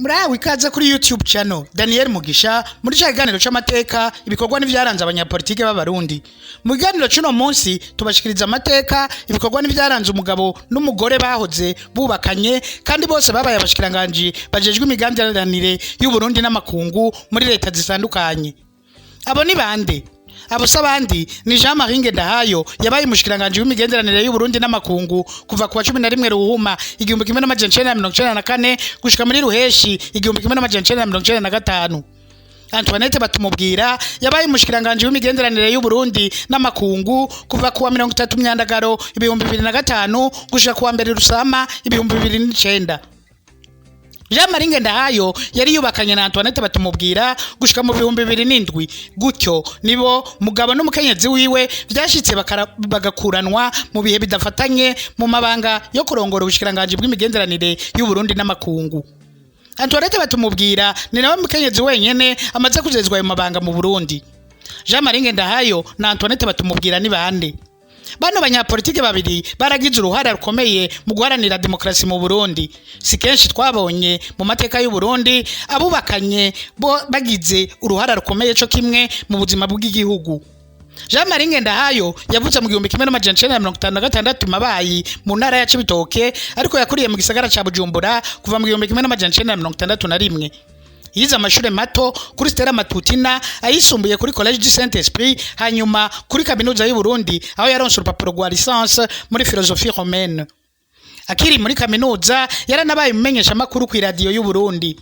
Murawe ikaze kuri YouTube channel Daniel Mugisha muri cya kiganiro c'amateka ibikorwa n'ivyaranze abanyapolitike b'abarundi. Mu kiganiro c'uno munsi tubashikiriza amateka ibikorwa n'ivyaranze umugabo n'umugore bahoze bubakanye kandi bose babaye abashikiranganje bajejwe imigenderanire y'u Burundi n'amakungu muri leta zitandukanye. Abo ni bande? Abo sabandi ni Jean Marie Ngendahayo yabaye umushikiranganje w'imigenderanire y'u Burundi n'amakungu kuva ku 11 Ruhuma 1994 gushika muri Ruheshi 1995. Antoinette Batumubwira yabaye umushikiranganje w'imigenderanire y'u Burundi n'amakungu kuva ku 30 Myandagaro 2005 gushika ku 1 Rusama 2009. Jean Marie Ngendahayo yari yubakanye na Antoinette Batumubwira gushika mu 2007 gutyo nibo mugabo n'umukenyezi wiwe vyashitse bagakuranwa mu bihe bidafatanye mu mabanga yo kurongora ubushikiranganje bw'imigenderanire y'u Burundi n'amakungu. Antoinette Batumubwira ni nawe mukenyezi wenyene amaze kuzezwa ayo mabanga mu Burundi. Jean Marie Ngendahayo na Antoinette Batumubwira ni bande? Bano banyapolitike babiri baragize uruhara rukomeye mu guharanira demokrasi mu Burundi. Si kenshi twabonye mu mateka y'u Burundi abubakanye bo bagize uruhara rukomeye cyo kimwe mu buzima bw'igihugu. Jean Marie Ngendahayo yavutse mu 1956 Mabayi mu ntara ya Cibitoke ariko yakuriye mu gisagara ca Bujumbura kuva mu 1961. Yize amashure mato kuri Stella Matutina ayisumbuye kuri Collège du Saint-Esprit hanyuma kuri kaminuza y'u Burundi aho yaronse urupapuro rwa licence muri philosophie romaine. Akiri muri kaminuza yaranabaye umumenyesha makuru ku radio y'u Burundi.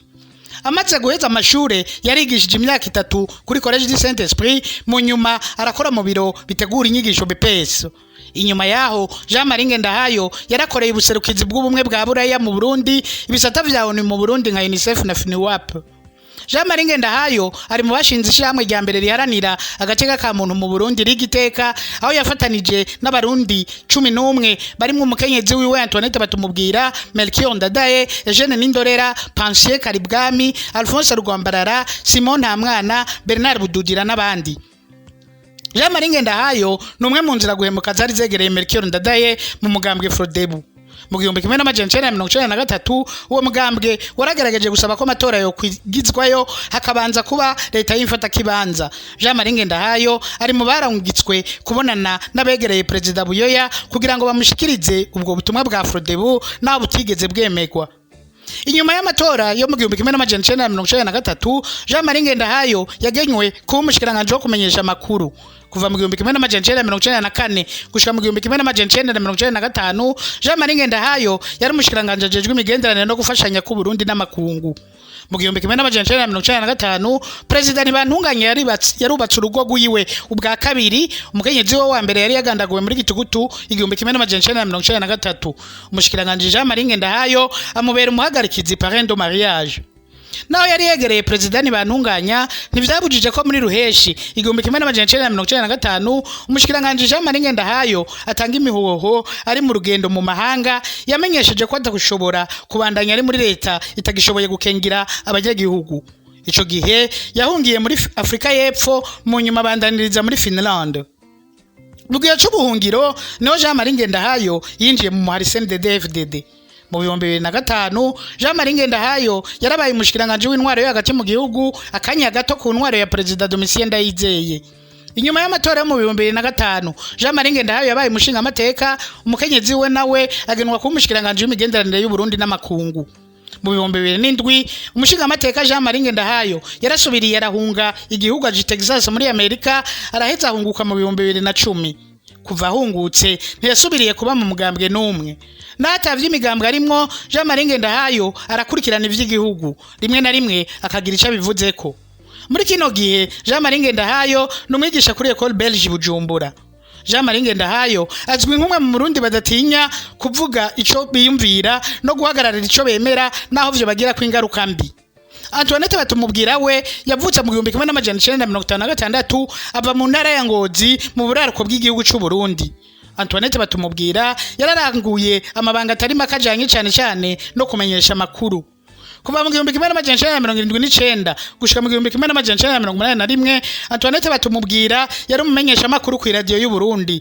Amaze guheza amashure yarigishije imyaka 3 kuri Collège du Saint-Esprit mu nyuma arakora mu biro bitegura inyigisho BPS. Inyuma yaho Jean Marie Ngendahayo yarakoreye ubuserukizi bw'ubumwe bwa Buraya mu Burundi ibisata vya ONU mu Burundi nka UNICEF na FINUAP. Jean Marie Ngendahayo ari mu bashinze ishyirahamwe rya mbere riharanira agateka ka muntu mu Burundi rigiteka aho yafatanije n'abarundi 11 barimo umukenyezi wiwe Antoinette Batumubwira, Melchior Ndadaye, Eugene Nindorera, Pansier Karibwami, Alphonse Rugwambarara, Simon Ntamwana, Bernard Bududira n'abandi. Jean Marie Ngendahayo numwe mu nzira guhemuka zari zegereye Melchior Ndadaye mu mugambwe Frodebu. Mu 1993 uwo mugambwe waragaragaje gusaba ko amatora yo kwigizwayo hakabanza kuba leta y'imfata kibanza. Jean Marie Ngendahayo ari mu barangitswe kubonana n'abegereye President Buyoya kugira ngo bamushikirize ubwo butumwa bwa Frodebu naho butigeze bwemegwa. Inyuma y'amatora yo mu 1993 Jean Marie Ngendahayo yagenywe kuba umushikiranganje wo kumenyesha amakuru. Kuva mu 1994 gushika mu 1995 Jean Marie Ngendahayo yari umushikiranganje ajejwe imigenderanire no gufashanya ku Burundi n'amakungu. Mu 1995 President Bantunganya yarubatse urugo rwiwe ubwa kabiri umukenyezi we wa mbere yari yagandaguwe muri Gitugutu 1993. Umushikiranganje Jean Marie Ngendahayo amubera umuhagarikizi parrain de mariage. Naho yari yegereye President Bantunganya ntivyabujije ko muri Ruheshi 1995 umushikiranganje Jean Marie Ngendahayo atanga imihoho ari mu rugendo mu mahanga yamenyesheje ko atagushobora kubandanya ari muri leta itagishoboye gukengira abanyagihugu. Ico gihe yahungiye muri Afrika y'Epfo mu nyuma bandaniriza muri Finland. Mu gihe c'ubuhungiro niho Jean Marie Ngendahayo yinjiye mu muhari CNDD-FDD. Mu 2005 Jean Marie Ngendahayo yarabaye umushikiranganje w'intwaro yo hagati mu gihugu akanya gato ku ntwaro ya President Domitien Ndayizeye. Inyuma y'amatora yo mu 2005 Jean Marie Ngendahayo yabaye umushinga amateka umukenyezi we nawe agenwa ku umushikiranganje w'imigenderanire y'u Burundi n'amakungu. Mu 2007 umushinga amateka Jean Marie Ngendahayo yarasubiriye arahunga igihugu aje Texas muri Amerika araheza ahunguka mu 2010. Kuva ahungutse ntiyasubiriye kuba mu mugambwe n'umwe. Natavye imigambwe arimwo Jean Marie Ngendahayo arakurikirana ivy'igihugu rimwe na rimwe akagira ico bivuzeko. Muri kino gihe Jean Marie Ngendahayo numwigisha kuri École Belge Bujumbura. Jean Marie Ngendahayo azwi nk'umwe mu Burundi badatinya kuvuga ico biyumvira no guhagararira ico bemera naho vyo bagira kwingaruka mbi. Antoinette Batumubwira we yavutse mu 1956 ava mu ntara ya Ngozi mu buraruko bw'igihugu c'u Burundi. Antoinette Batumubwira yararanguye amabanga atari makajanye cyane no kumenyesha amakuru. Kuva mu 1979 gushika mu 1981 Antoinette Batumubwira yari umumenyesha amakuru ku radio y'u Burundi.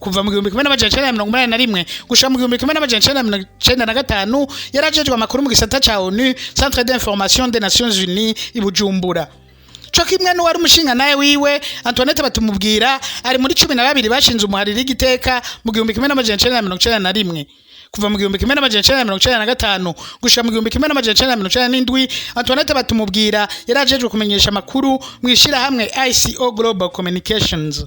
kuva mu 1981 gushika mu 1995 yarajejwe amakuru mu gisata ca ONU Centre d'information des Nations Unies i Bujumbura. Co kimwe n'uwari umushinga naye wiwe Antoinette Batumubwira ari muri 12 bashinze umuhariri igiteka mu 1991 kuva mu 1995 gushika mu 1997 Antoinette Batumubwira yarajejwe kumenyesha amakuru mu ishira hamwe ICO Global Communications.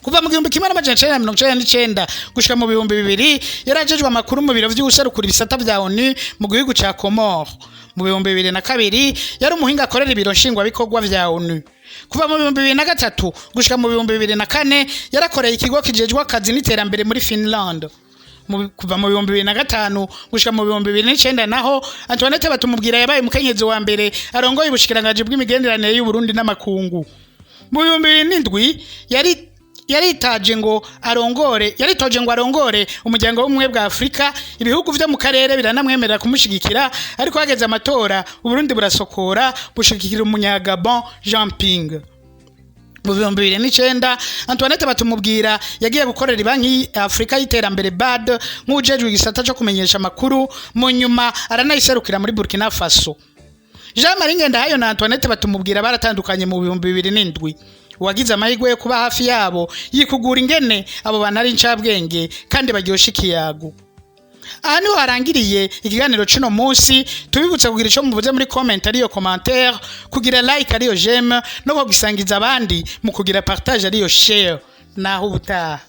Kuva mu 1999 gushika mu 2000 yarajejwe amakuru mu biro vy'userukira ibisata vya ONU mu gihugu ca Comores. Mu 2002 yari umuhinga akorera ibiro nshingwa bikorwa vya ONU. Kuva mu 2003 gushika mu 2004 yarakoreye ikigo kijejwe akazi n'iterambere muri Finland. Kuva mu 2005 gushika mu 2009 naho Antoinette Batumubwira yabaye umukenyezi wa mbere arongoye ubushikirangaje bw'imigenderanire y'u Burundi n'amakungu. Mu 2007 yaritoje ngo arongore umuryango w'umwe bwa Afrika. Ibihugu vyo mu karere biranamwemerera kumushigikira, ariko hageze amatora u Burundi burasokora bushigikira umunyagabon Jean Ping. Mu 2009 Antoinette Batumubwira yagiye gukorera ibanki Afrika y'iterambere BAD nk'ujejwe igisata cyo kumenyesha amakuru, mu nyuma aranayiserukira muri Burkina Faso. Jean Marie Ngendahayo na Antoinette Batumubwira baratandukanye mu 2007. Wagize amahirwe yo kuba hafi yabo yikugura ingene abo bana ari incabwenge kandi baryosha ikiyago. Aha niho harangiriye ikiganiro cino munsi. Tubibutsa kugira ico muvuze muri comment ariyo commentaire, kugira like ariyo j'aime, no kugisangiza abandi mu kugira partage ariyo share. Naho ubutaha.